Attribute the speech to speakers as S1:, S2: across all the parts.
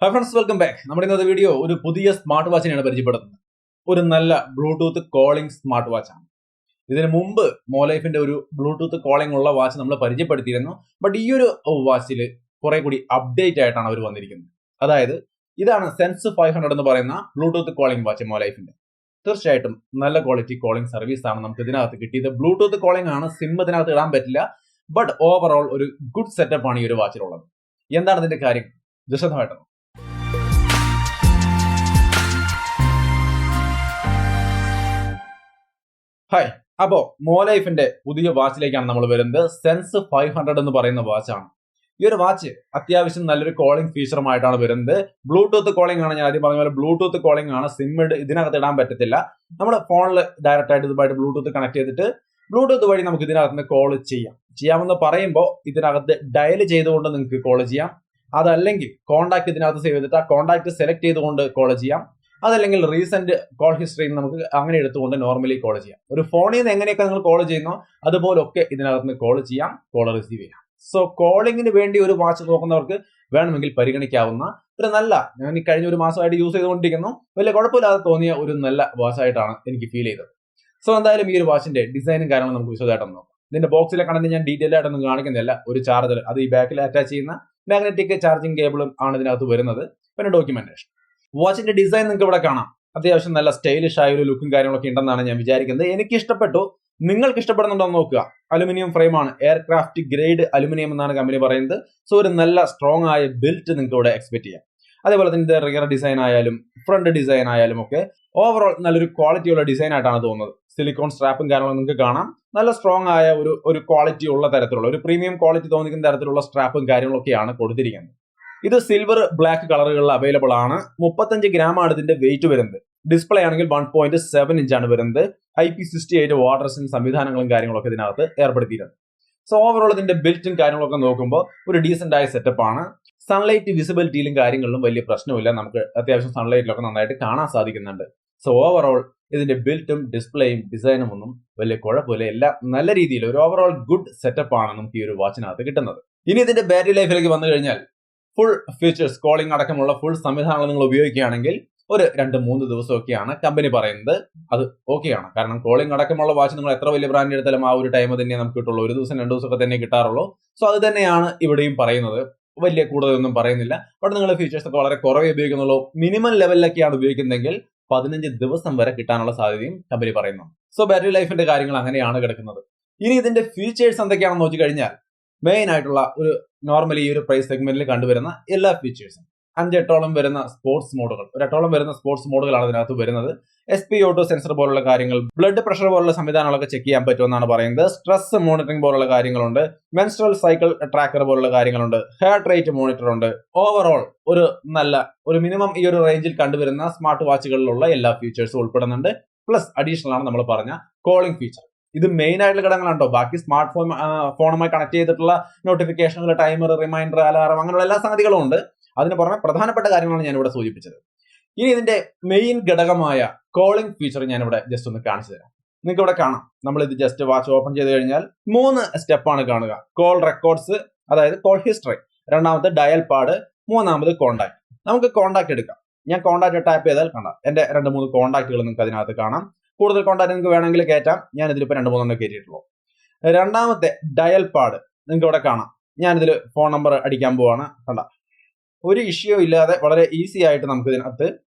S1: Hi friends, welcome back. നമ്മുടെ ഇന്നത്തെ video ഒരു പുതിയ സ്മാർട്ട് വാച്ചിനെയാണ് പരിചയപ്പെടുത്തുന്നത്. ഒരു നല്ല ബ്ലൂടൂത്ത് കോളിംഗ് സ്മാർട്ട് വാച്ച് ആണ്. ഇതിനു മുമ്പ് മോലൈഫിന്റെ ഒരു ബ്ലൂടൂത്ത് കോളിംഗ് ഉള്ള വാച്ച് നമ്മൾ പരിചയപ്പെടുത്തിയിരുന്നു. ബട്ട് ഈ ഒരു വാച്ചിൽ കുറെ കൂടി അപ്ഡേറ്റ് ആയിട്ടാണ് അവർ വന്നിരിക്കുന്നത്. അതായത് ഇതാണ് സെൻസ് 500 എന്ന് പറയുന്ന ബ്ലൂടൂത്ത് കോളിംഗ് വാച്ച് മോലൈഫിന്റെ. തീർച്ചയായിട്ടും നല്ല ക്വാളിറ്റി കോളിംഗ് സർവീസ് ആണ് നമുക്ക് ഇതിനകത്ത് കിട്ടിയത്. ബ്ലൂടൂത്ത് കോളിംഗ് ആണ്, സിം ഇതിനകത്ത് ഇടാൻ പറ്റില്ല. ബട്ട് ഓവറോൾ ഒരു ഗുഡ് സെറ്റപ്പ് ആണ് ഈ ഒരു വാച്ചിലുള്ളത്. എന്താണ് ഇതിന്റെ കാര്യം? വിശദമായിട്ട് ഹായ്, അപ്പോ മോലൈഫിന്റെ പുതിയ വാച്ചിലേക്കാണ് നമ്മൾ വരുന്നത്. സെൻസ് 500 എന്ന് പറയുന്ന വാച്ചാണ്. ഈ ഒരു വാച്ച് അത്യാവശ്യം നല്ലൊരു കോളിംഗ് ഫീച്ചറുമായിട്ടാണ് വരുന്നത്. ബ്ലൂടൂത്ത് കോളിംഗ് ആണ്, ഞാൻ ആദ്യം പറഞ്ഞ പോലെ ബ്ലൂടൂത്ത് കോളിംഗ് ആണ്. സിം ഇതിനകത്ത് ഇടാൻ പറ്റത്തില്ല. നമ്മുടെ ഫോണിൽ ഡയറക്റ്റ് ആയിട്ട് ഇതുമായിട്ട് ബ്ലൂടൂത്ത് കണക്ട് ചെയ്തിട്ട് ബ്ലൂടൂത്ത് വഴി നമുക്ക് ഇതിനകത്ത് നിന്ന് കോൾ ചെയ്യാമെന്ന് പറയുമ്പോൾ ഇതിനകത്ത് ഡയൽ ചെയ്തുകൊണ്ട് നിങ്ങൾക്ക് കോൾ ചെയ്യാം. അതല്ലെങ്കിൽ കോൺടാക്ട് ഇതിനകത്ത് സേവ് ചെയ്തിട്ട് ആ കോൺടാക്ട് സെലക്ട് ചെയ്തുകൊണ്ട് കോൾ ചെയ്യാം. അതല്ലെങ്കിൽ റീസെന്റ് കോൾ ഹിസ്റ്ററിയിൽ നമുക്ക് അങ്ങനെ എടുത്തുകൊണ്ട് നോർമലി കോൾ ചെയ്യാം. ഒരു ഫോണിൽ നിന്ന് എങ്ങനെയൊക്കെ നിങ്ങൾ കോൾ ചെയ്യുന്നോ അതുപോലൊക്കെ ഇതിനകത്ത് നിന്ന് കോൾ ചെയ്യാം, കോൾ റിസീവ് ചെയ്യാം. സോ കോളിങ്ങിന് വേണ്ടി ഒരു വാച്ച് നോക്കുന്നവർക്ക് വേണമെങ്കിൽ പരിഗണിക്കാവുന്ന ഒരു നല്ല, ഞാൻ ഈ കഴിഞ്ഞ ഒരു മാസമായിട്ട് യൂസ് ചെയ്തുകൊണ്ടിരിക്കുന്നു, വലിയ കുഴപ്പമില്ലാതെ തോന്നിയ ഒരു നല്ല വാച്ചായിട്ടാണ് എനിക്ക് ഫീൽ ചെയ്തത്. സോ എന്തായാലും ഈ ഒരു വാച്ചിന്റെ ഡിസൈനും കാര്യങ്ങളും നമുക്ക് വിശദമായിട്ട് നോക്കാം. ഇതിന്റെ ബോക്സിലെ കണ്ടന്റ് ഞാൻ ഡീറ്റെയിൽ ആയിട്ടൊന്നും കാണിക്കുന്നില്ല. ഒരു ചാർജർ, അത് ഈ ബാക്കിൽ അറ്റാച്ച് ചെയ്യുന്ന മാഗ്നറ്റിക് ചാർജിങ് കേബിളും ആണ് ഇതിനകത്ത് വരുന്നത്. പിന്നെ ഡോക്യുമെന്റേഷൻ. വാച്ചിന്റെ ഡിസൈൻ നിങ്ങൾക്ക് ഇവിടെ കാണാം. അത്യാവശ്യം നല്ല സ്റ്റൈലിഷ് ആയ ഒരു ലുക്കും കാര്യങ്ങളൊക്കെ ഉണ്ടെന്നാണ് ഞാൻ വിചാരിക്കുന്നത്. എനിക്ക് ഇഷ്ടപ്പെട്ടു. നിങ്ങൾക്ക് ഇഷ്ടപ്പെടുന്നുണ്ടോ എന്ന് നോക്കുക. അലുമിനിയം ഫ്രെയിമാണ്, എയർക്രാഫ്റ്റ് ഗ്രേഡ് അലുമിനിയം എന്നാണ് കമ്പനി പറയുന്നത്. സോ ഒരു നല്ല സ്ട്രോങ് ആയ ബിൽറ്റ് നിങ്ങൾക്ക് ഇവിടെ എക്സ്പെക്ട് ചെയ്യാം. അതേപോലെ തന്നെ റിയർ ഡിസൈൻ ആയാലും ഫ്രണ്ട് ഡിസൈൻ ആയാലും ഒക്കെ ഓവറോൾ നല്ലൊരു ക്വാളിറ്റി ഉള്ള ഡിസൈൻ ആയിട്ടാണ് തോന്നുന്നത്. സിലിക്കോൺ സ്ട്രാപ്പും കാര്യങ്ങളും നിങ്ങൾക്ക് കാണാം. നല്ല സ്ട്രോങ് ആയ ഒരു ക്വാളിറ്റി ഉള്ള തരത്തിലുള്ള ഒരു പ്രീമിയം ക്വാളിറ്റി തോന്നിക്കുന്ന തരത്തിലുള്ള സ്ട്രാപ്പും കാര്യങ്ങളൊക്കെയാണ് കൊടുത്തിരിക്കുന്നത്. ഇത് സിൽവർ ബ്ലാക്ക് കളറുകളിൽ അവൈലബിൾ ആണ്. 35 ഗ്രാം ആണ് ഇതിന്റെ വെയിറ്റ് വരുന്നത്. ഡിസ്പ്ലേ ആണെങ്കിൽ 1.7 ഇഞ്ച് ആണ് വരുന്നത്. IP68 വാട്ടർ റെസിസ്റ്റൻസ് സംവിധാനങ്ങളും കാര്യങ്ങളൊക്കെ ഇതിനകത്ത് ഏർപ്പെടുത്തിയിട്ടുണ്ട്. സോ ഓവറോൾ ഇതിന്റെ ബിൽറ്റും കാര്യങ്ങളൊക്കെ നോക്കുമ്പോൾ ഒരു ഡീസന്റ് ആയ സെറ്റപ്പ് ആണ്. സൺലൈറ്റ് വിസിബിലിറ്റിയിലും കാര്യങ്ങളിലും വലിയ പ്രശ്നമില്ല. നമുക്ക് അത്യാവശ്യം സൺലൈറ്റിലൊക്കെ നന്നായിട്ട് കാണാൻ സാധിക്കുന്നുണ്ട്. സോ ഓവറോൾ ഇതിന്റെ ബിൽറ്റും ഡിസ്പ്ലേയും ഡിസൈനും ഒന്നും വലിയ കുഴപ്പമില്ല. എല്ലാം നല്ല രീതിയിൽ ഒരു ഓവറോൾ ഗുഡ് സെറ്റപ്പ് ആണ് നമുക്ക് ഈ ഒരു വാച്ചിനകത്ത് കിട്ടുന്നത്. ഇനി ഇതിന്റെ ബാറ്ററി ലൈഫിലേക്ക് വന്നു കഴിഞ്ഞാൽ ഫുൾ ഫീച്ചേഴ്സ്, കോളിംഗ് അടക്കമുള്ള ഫുൾ സംവിധാനങ്ങൾ നിങ്ങൾ ഉപയോഗിക്കുകയാണെങ്കിൽ ഒരു 2-3 ദിവസമൊക്കെയാണ് കമ്പനി പറയുന്നത്. അത് ഓക്കെയാണ്. കാരണം കോളിംഗ് അടക്കമുള്ള വാച്ച് നിങ്ങൾ എത്ര വലിയ ബ്രാൻഡ് എടുത്താലും ആ ഒരു ടൈം തന്നെ നമുക്ക് കിട്ടുള്ളൂ. 1 ദിവസം 2 ദിവസമൊക്കെ തന്നെ കിട്ടാറുള്ളൂ. സോ അത് തന്നെയാണ് ഇവിടെയും പറയുന്നത്. വലിയ കൂടുതലൊന്നും പറയുന്നില്ല. ബട്ട് നിങ്ങൾ ഫീച്ചേഴ്സ് ഒക്കെ വളരെ കുറവേ ഉപയോഗിക്കുന്നുള്ളൂ. മിനിമം ലെവലിലൊക്കെയാണ് ഉപയോഗിക്കുന്നതെങ്കിൽ 15 ദിവസം വരെ കിട്ടാനുള്ള സാധ്യതയും കമ്പനി പറയുന്നു. സോ ബാറ്ററി ലൈഫിന്റെ കാര്യങ്ങൾ അങ്ങനെയാണ് കിടക്കുന്നത്. ഇനി ഇതിന്റെ ഫീച്ചേഴ്സ് എന്തൊക്കെയാണെന്ന് നോക്കി കഴിഞ്ഞാൽ മെയിൻ ആയിട്ടുള്ള ഒരു നോർമലി ഈ ഒരു പ്രൈസ് സെഗ്മെന്റിൽ കണ്ടുവരുന്ന എല്ലാ ഫീച്ചേഴ്സും 5-8ഓളം വരുന്ന സ്പോർട്സ് മോഡുകൾ, ഒരു 8ഓളം വരുന്ന സ്പോർട്സ് മോഡുകളാണ് ഇതിനകത്ത് വരുന്നത്. SpO2 സെൻസർ പോലുള്ള കാര്യങ്ങൾ, ബ്ലഡ് പ്രഷർ പോലുള്ള സംവിധാനങ്ങളൊക്കെ ചെക്ക് ചെയ്യാൻ പറ്റുമെന്നാണ് പറയുന്നത്. സ്ട്രെസ് മോണിറ്ററിംഗ് പോലുള്ള കാര്യങ്ങളുണ്ട്, മെൻസ്ട്രൽ സൈക്കിൾ ട്രാക്കർ പോലുള്ള കാര്യങ്ങളുണ്ട്, ഹാർട്ട് റേറ്റ് മോണിറ്റർ ഉണ്ട്. ഓവറോൾ ഒരു മിനിമം ഈ ഒരു റേഞ്ചിൽ കണ്ടുവരുന്ന സ്മാർട്ട് വാച്ചുകളിലുള്ള എല്ലാ ഫീച്ചേഴ്സും ഉൾപ്പെടുന്നുണ്ട്. പ്ലസ് അഡീഷണൽ ആണ് നമ്മൾ പറഞ്ഞ കോളിംഗ് ഫീച്ചർ. ഇത് മെയിൻ ആയിട്ടുള്ള ഘടകങ്ങളുണ്ടോ. ബാക്കി സ്മാർട്ട് ഫോണുമായി കണക്ട് ചെയ്തിട്ടുള്ള നോട്ടിഫിക്കേഷനുകൾ, ടൈമർ, റിമൈൻഡർ, അലാറം, അങ്ങനെയുള്ള എല്ലാ സംഗതികളും ഉണ്ട്. അതിന് പുറമെ പ്രധാനപ്പെട്ട കാര്യങ്ങളാണ് ഞാൻ ഇവിടെ സൂചിപ്പിച്ചത്. ഇനി ഇതിന്റെ മെയിൻ ഘടകമായ കോളിംഗ് ഫീച്ചർ ഞാൻ ഇവിടെ ജസ്റ്റ് ഒന്ന് കാണിച്ചു തരാം. നിങ്ങൾക്ക് ഇവിടെ കാണാം. നമ്മൾ ഇത് ജസ്റ്റ് വാച്ച് ഓപ്പൺ ചെയ്ത് കഴിഞ്ഞാൽ 3 സ്റ്റെപ്പാണ് കാണുക. കോൾ റെക്കോർഡ്സ്, അതായത് കോൾ ഹിസ്റ്ററി, രണ്ടാമത് ഡയൽ പാഡ്, മൂന്നാമത് കോണ്ടാക്ട്. നമുക്ക് കോണ്ടാക്ട് എടുക്കാം. ഞാൻ കോണ്ടാക്ട് ടാപ്പ് ചെയ്താൽ കാണാം എന്റെ 2-3 കോണ്ടാക്റ്റുകൾ നിങ്ങൾക്ക് അതിനകത്ത് കാണാം. കൂടുതൽ കോണ്ടാക്ട് നിങ്ങൾക്ക് വേണമെങ്കിൽ കയറ്റാം. ഞാൻ ഇതിലിപ്പോൾ 2-3 കയറ്റിയിട്ടുള്ളൂ. രണ്ടാമത്തെ ഡയൽ പാഡ് നിങ്ങൾക്ക് ഇവിടെ കാണാം. ഞാനിതിൽ ഫോൺ നമ്പർ അടിക്കാൻ പോവാണ്. കണ്ട, ഒരു ഇഷ്യൂ ഇല്ലാതെ വളരെ ഈസി ആയിട്ട് നമുക്ക് ഇതിനകത്ത്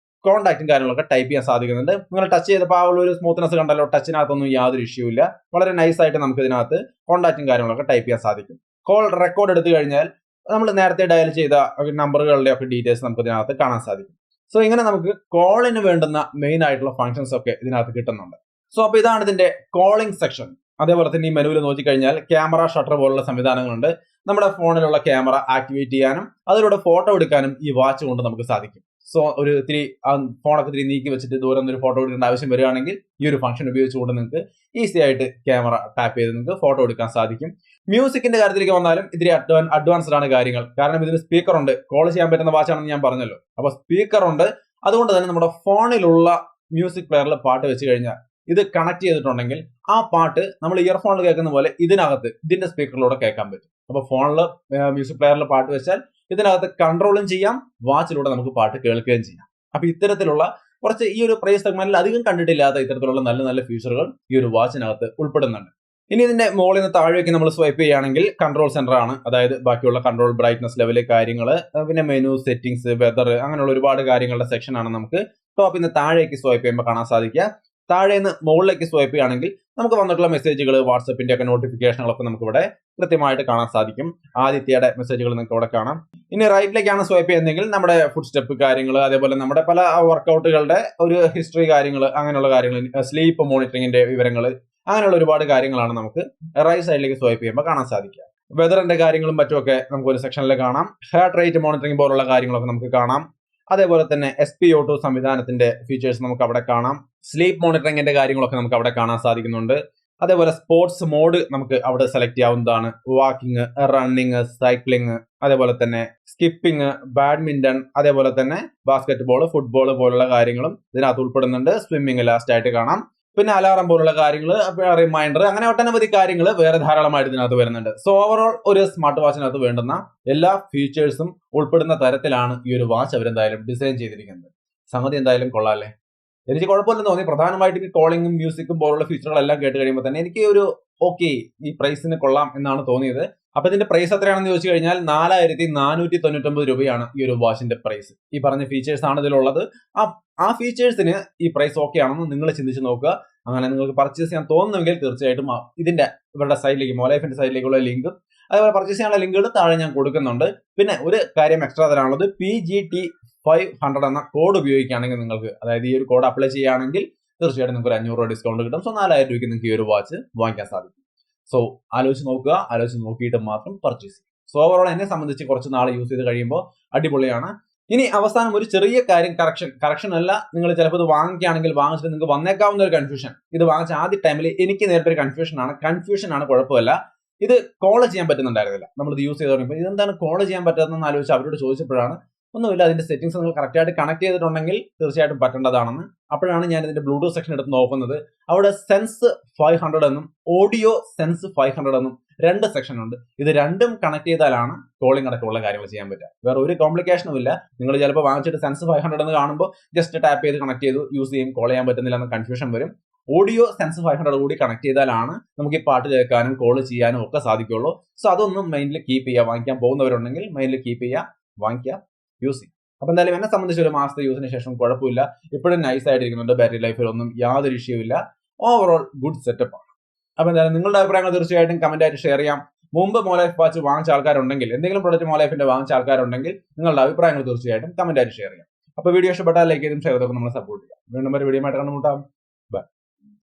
S1: കോണ്ടാക്റ്റും കാര്യങ്ങളൊക്കെ ടൈപ്പ് ചെയ്യാൻ സാധിക്കുന്നുണ്ട്. നിങ്ങൾ ടച്ച് ചെയ്തപ്പോൾ ആ ഒരു സ്മൂത്ത്നെസ് കണ്ടല്ലോ. ടച്ചിനകത്തൊന്നും യാതൊരു ഇഷ്യൂ ഇല്ല. വളരെ നൈസ് ആയിട്ട് നമുക്ക് ഇതിനകത്ത് കോണ്ടാക്റ്റും കാര്യങ്ങളൊക്കെ ടൈപ്പ് ചെയ്യാൻ സാധിക്കും. കോൾ റെക്കോർഡ് എടുത്തു കഴിഞ്ഞാൽ നമ്മൾ നേരത്തെ ഡയൽ ചെയ്ത നമ്പറുകളുടെ ഒക്കെ ഡീറ്റെയിൽസ് നമുക്ക് ഇതിനകത്ത് കാണാൻ സാധിക്കും. സോ ഇങ്ങനെ നമുക്ക് കോളിന് വേണ്ടുന്ന മെയിൻ ആയിട്ടുള്ള ഫംഗ്ഷൻസ് ഒക്കെ ഇതിനകത്ത് കിട്ടുന്നുണ്ട്. സോ അപ്പൊ ഇതാണ് ഇതിന്റെ കോളിംഗ് സെക്ഷൻ. അതേപോലെ തന്നെ ഈ മെനുവിൽ നോക്കിക്കഴിഞ്ഞാൽ ക്യാമറ ഷട്ടർ പോലുള്ള സംവിധാനങ്ങളുണ്ട്. നമ്മുടെ ഫോണിലുള്ള ക്യാമറ ആക്ടിവേറ്റ് ചെയ്യാനും അതിലൂടെ ഫോട്ടോ എടുക്കാനും ഈ വാച്ച് കൊണ്ട് നമുക്ക് സാധിക്കും. സോ ഒരു ഫോണൊക്കെ നീക്കി വെച്ചിട്ട് ദൂരം ഒരു ഫോട്ടോ എടുക്കേണ്ട ആവശ്യം വരികയാണെങ്കിൽ ഈ ഒരു ഫംഗ്ഷൻ ഉപയോഗിച്ചുകൊണ്ട് നിങ്ങൾക്ക് ഈസി ആയിട്ട് ക്യാമറ ടാപ്പ് ചെയ്ത് നിങ്ങൾക്ക് ഫോട്ടോ എടുക്കാൻ സാധിക്കും. മ്യൂസിക്കിന്റെ കാര്യത്തിലേക്ക് വന്നാലും ഇത്തിരി അഡ്വാൻസ്ഡ് ആണ് കാര്യങ്ങൾ. കാരണം ഇതിന് സ്പീക്കർ ഉണ്ട്. കോൾ ചെയ്യാൻ പറ്റുന്ന വാച്ചാണെന്ന് ഞാൻ പറഞ്ഞല്ലോ. അപ്പൊ സ്പീക്കർ ഉണ്ട്. അതുകൊണ്ട് തന്നെ നമ്മുടെ ഫോണിലുള്ള മ്യൂസിക് പ്ലെയറിൽ പാട്ട് വെച്ച് കഴിഞ്ഞാൽ ഇത് കണക്ട് ചെയ്തിട്ടുണ്ടെങ്കിൽ ആ പാട്ട് നമ്മൾ ഇയർഫോണിൽ കേൾക്കുന്ന പോലെ ഇതിന്റെ സ്പീക്കറിലൂടെ കേൾക്കാൻ പറ്റും. അപ്പൊ ഫോണിൽ മ്യൂസിക് പ്ലെയറിൽ പാട്ട് വെച്ചാൽ ഇതിനകത്ത് കൺട്രോളും ചെയ്യാം, വാച്ചിലൂടെ നമുക്ക് പാട്ട് കേൾക്കുകയും ചെയ്യാം. അപ്പൊ ഇത്തരത്തിലുള്ള കുറച്ച് ഈ ഒരു പ്രൈസ് സെഗ്മെന്റിൽ അധികം കണ്ടിട്ടില്ലാത്ത ഇത്തരത്തിലുള്ള നല്ല നല്ല ഫീച്ചറുകൾ ഈ ഒരു വാച്ചിനകത്ത് ഉൾപ്പെടുന്നുണ്ട്. ഇനി ഇതിന്റെ മുകളിൽ നിന്ന് താഴേക്ക് നമ്മൾ സ്വൈപ്പ് ചെയ്യുകയാണെങ്കിൽ കൺട്രോൾ സെന്റർ ആണ്. അതായത് ബാക്കിയുള്ള കൺട്രോൾ, ബ്രൈറ്റ്നസ് ലെവല് കാര്യങ്ങൾ, പിന്നെ മെനു, സെറ്റിംഗ്സ്, വെതർ, അങ്ങനെയുള്ള ഒരുപാട് കാര്യങ്ങളുടെ സെക്ഷൻ ആണ് നമുക്ക് ടോപ്പിൽ നിന്ന് താഴേക്ക് സ്വൈപ്പ് ചെയ്യുമ്പോൾ കാണാൻ സാധിക്കുക. താഴെ നിന്ന് മുകളിലേക്ക് സ്വൈപ്പ് ചെയ്യുകയാണെങ്കിൽ നമുക്ക് വന്നിട്ടുള്ള മെസ്സേജുകൾ, വാട്സപ്പിന്റെ ഒക്കെ നോട്ടിഫിക്കേഷനുകളൊക്കെ നമുക്ക് ഇവിടെ കൃത്യമായിട്ട് കാണാൻ സാധിക്കും. ആദിത്യയുടെ മെസ്സേജുകൾ നിങ്ങൾക്ക് ഇവിടെ കാണാം. ഇനി റൈറ്റിലേക്കാണ് സ്വൈപ്പ് ചെയ്യുന്നതെങ്കിൽ നമ്മുടെ ഫുഡ് സ്റ്റെപ്പ് കാര്യങ്ങൾ, അതേപോലെ നമ്മുടെ പല വർക്കൗട്ടുകളുടെ ഒരു ഹിസ്റ്ററി കാര്യങ്ങൾ, അങ്ങനെയുള്ള കാര്യങ്ങൾ, സ്ലീപ്പ് മോണിറ്ററിംഗിന്റെ വിവരങ്ങൾ, അങ്ങനെയുള്ള ഒരുപാട് കാര്യങ്ങളാണ് നമുക്ക് റൈറ്റ് സൈഡിലേക്ക് സ്വൈപ്പ് ചെയ്യുമ്പോൾ കാണാൻ സാധിക്കുക. വെതറിന്റെ കാര്യങ്ങളും മറ്റുമൊക്കെ നമുക്ക് ഒരു സെക്ഷനിൽ കാണാം. ഹാർട്ട് റേറ്റ് മോണിറ്ററിംഗ് പോലുള്ള കാര്യങ്ങളൊക്കെ നമുക്ക് കാണാം. അതേപോലെ തന്നെ SpO2 സംവിധാനത്തിന്റെ ഫീച്ചേഴ്സ് നമുക്ക് അവിടെ കാണാം. സ്ലീപ്പ് മോണിറ്ററിംഗിന്റെ കാര്യങ്ങളൊക്കെ നമുക്ക് അവിടെ കാണാൻ സാധിക്കുന്നുണ്ട്. അതേപോലെ സ്പോർട്സ് മോഡ് നമുക്ക് അവിടെ സെലക്ട് ചെയ്യാവുന്നതാണ്. വാക്കിംഗ്, റണ്ണിങ്, സൈക്ലിംഗ്, അതേപോലെ തന്നെ സ്കിപ്പിംഗ്, ബാഡ്മിന്റൺ, അതേപോലെ തന്നെ ബാസ്കറ്റ് ബോൾ, ഫുട്ബോൾ പോലുള്ള കാര്യങ്ങളും ഇതിനകത്ത് ഉൾപ്പെടുന്നുണ്ട്. സ്വിമ്മിംഗ് ലാസ്റ്റ് ആയിട്ട് കാണാം. പിന്നെ അലാറം പോലുള്ള കാര്യങ്ങൾ, റിമൈൻഡർ, അങ്ങനെ ഒട്ടനവധി കാര്യങ്ങൾ വേറെ ധാരാളമായിട്ട് ഇതിനകത്ത് വരുന്നുണ്ട്. സോ ഓവറോൾ ഒരു സ്മാർട്ട് വാച്ചിനകത്ത് വേണ്ടുന്ന എല്ലാ ഫീച്ചേഴ്സും ഉൾപ്പെടുന്ന തരത്തിലാണ് ഈ ഒരു വാച്ച് അവരെന്തായാലും ഡിസൈൻ ചെയ്തിരിക്കുന്നത്. സംഗതി എന്തായാലും കൊള്ളാല്ലേ. എനിക്ക് കുഴപ്പമില്ലെന്ന് തോന്നി. പ്രധാനമായിട്ട് കോളിംഗും മ്യൂസിക്കും പോലുള്ള ഫീച്ചറുകളെല്ലാം കേട്ട് കഴിയുമ്പോൾ തന്നെ എനിക്ക് ഒരു ഓക്കെ, ഈ പ്രൈസിന് കൊള്ളാം എന്നാണ് തോന്നിയത്. അപ്പൊ ഇതിന്റെ പ്രൈസ് എത്രയാണെന്ന് ചോദിച്ചു കഴിഞ്ഞാൽ 4499 രൂപയാണ് ഈ ഒരു വാച്ചിന്റെ പ്രൈസ്. ഈ പറഞ്ഞ ഫീച്ചേഴ്സ് ആണ് ഇതിലുള്ളത്. ആ ഫീച്ചേഴ്സിന് ഈ പ്രൈസ് ഓക്കെ ആണെന്ന് നിങ്ങൾ ചിന്തിച്ച് നോക്കുക. അങ്ങനെ നിങ്ങൾക്ക് പർച്ചേസ് ചെയ്യാൻ തോന്നുമെങ്കിൽ തീർച്ചയായിട്ടും ഇതിന്റെ ഇവരുടെ സൈഡിലേക്ക്, മോലൈഫിന്റെ സൈഡിലേക്കുള്ള ലിങ്ക്, അതേപോലെ പർച്ചേസ് ചെയ്യാനുള്ള ലിങ്കുകൾ താഴെ ഞാൻ കൊടുക്കുന്നുണ്ട്. പിന്നെ ഒരു കാര്യം എക്സ്ട്രാ തരാനുള്ളത്, PGT500 എന്ന കോഡ് ഉപയോഗിക്കുകയാണെങ്കിൽ നിങ്ങൾക്ക്, അതായത് ഈ ഒരു കോഡ് അപ്ലൈ ചെയ്യുകയാണെങ്കിൽ തീർച്ചയായിട്ടും നിങ്ങൾക്ക് ഒരു 500 രൂപ ഡിസ്കൗണ്ട് കിട്ടും. സോ 4000 രൂപയ്ക്ക് നിങ്ങൾക്ക് ഈ ഒരു വാച്ച് വാങ്ങിക്കാൻ സാധിക്കും. സോ ആലോചിച്ച് നോക്കുക, ആലോചിച്ച് നോക്കിയിട്ട് മാത്രം പർച്ചേസ് ചെയ്യും. സോ ഓവറോൾ എന്നെ സംബന്ധിച്ച് കുറച്ച് നാൾ യൂസ് ചെയ്ത് കഴിയുമ്പോൾ അടിപൊളിയാണ്. ഇനി അവസാനം ഒരു ചെറിയ കാര്യം, കറക്ഷൻ അല്ല, നിങ്ങൾ ചിലപ്പോൾ ഇത് വാങ്ങിക്കുകയാണെങ്കിൽ വാങ്ങിച്ചിട്ട് നിങ്ങൾക്ക് വന്നേക്കാവുന്ന ഒരു കൺഫ്യൂഷൻ. ഇത് വാങ്ങിച്ച ആദ്യ ടൈമിൽ എനിക്ക് നേരത്തെ ഒരു കൺഫ്യൂഷൻ ആണ്, കുഴപ്പമില്ല. ഇത് കോൾ ചെയ്യാൻ പറ്റുന്നുണ്ടായിരുന്നില്ല. നമ്മളിത് യൂസ് ചെയ്ത് തുടങ്ങിയപ്പോൾ ഇതെന്താണ് കോൾ ചെയ്യാൻ പറ്റാത്തതെന്ന് ആലോചിച്ച് അവരോട് ചോദിച്ചപ്പോഴാണ്, ഒന്നുമില്ല, അതിന്റെ സെറ്റിംഗ്സ് നിങ്ങൾ കറക്റ്റായിട്ട് കണക്ട് ചെയ്തിട്ടുണ്ടെങ്കിൽ തീർച്ചയായിട്ടും പറ്റേണ്ടതാണെന്ന്. അപ്പോഴാണ് ഞാൻ ഇതിന്റെ ബ്ലൂടൂത്ത് സെക്ഷൻ എടുത്ത് നോക്കുന്നത്. അവിടെ സെൻസ് 500 എന്നും ഓഡിയോ സെൻസ് 500 എന്നും 2 സെക്ഷൻ ഉണ്ട്. ഇത് രണ്ടും കണക്ട് ചെയ്താലാണ് കോളിംഗ് അടക്കമുള്ള കാര്യങ്ങൾ ചെയ്യാൻ പറ്റുക. വേറെ ഒരു കോംപ്ലിക്കേഷനും ഇല്ല. നിങ്ങൾ ചിലപ്പോൾ വാങ്ങിച്ചിട്ട് സെൻസ് 500 എന്ന് കാണുമ്പോൾ ജസ്റ്റ് ടാപ്പ് ചെയ്ത് കണക്ട് ചെയ്തു യൂസ് ചെയ്യും, കോൾ ചെയ്യാൻ പറ്റുന്നില്ല എന്ന കൺഫ്യൂഷൻ വരും. ഓഡിയോ സെൻസ് 500 കൂടി കണക്ട് ചെയ്താലാണ് നമുക്ക് ഈ പാട്ട് കേൾക്കാനും കോൾ ചെയ്യാനും ഒക്കെ സാധിക്കുള്ളൂ. സോ അതൊന്നും മൈൻഡിൽ കീപ്പ് ചെയ്യുക. വാങ്ങിക്കാൻ പോകുന്നവരുണ്ടെങ്കിൽ മൈൻഡിൽ കീപ്പ് ചെയ്യുക, വാങ്ങിക്കുക, യൂസ് ചെയ്യും. അപ്പൊ എന്തായാലും എന്നെ സംബന്ധിച്ച് ഒരു മാസത്തെ യൂസിന് ശേഷം കുഴപ്പമില്ല, ഇപ്പോഴും നൈസ് ആയിട്ടിരിക്കുന്നുണ്ട്. ബാറ്ററി ലൈഫിൽ ഒന്നും യാതൊരു ഇഷ്യൂ ഇല്ല. ഓവറോൾ ഗുഡ് സെറ്റപ്പ് ആണ്. അപ്പൊ എന്തായാലും നിങ്ങളുടെ അഭിപ്രായങ്ങൾ തീർച്ചയായിട്ടും കമന്റ് ആയിട്ട് ഷെയർ ചെയ്യാം. മുമ്പ് മോലൈഫ് വാച്ച് വാങ്ങിച്ച ആൾക്കാരുണ്ടെങ്കിൽ, എന്തെങ്കിലും പ്രൊഡക്റ്റ് മോലൈഫിന്റെ വാങ്ങിച്ച ആൾക്കാരുണ്ടെങ്കിൽ നിങ്ങളുടെ അഭിപ്രായങ്ങൾ തീർച്ചയായിട്ടും കമന്റ് ആയിട്ട് ഷെയർ ചെയ്യാം. അപ്പൊ വീഡിയോ ഇഷ്ടപ്പെട്ടാൽ ലൈക്ക് ചെയ്തും ഷെയർ ചെയ്തൊക്കെ നമ്മളെ സപ്പോർട്ട് ചെയ്യാം. വീണ്ടും ഒരു വീഡിയോ ആയിട്ട് കണ്ടുമുട്ടാം.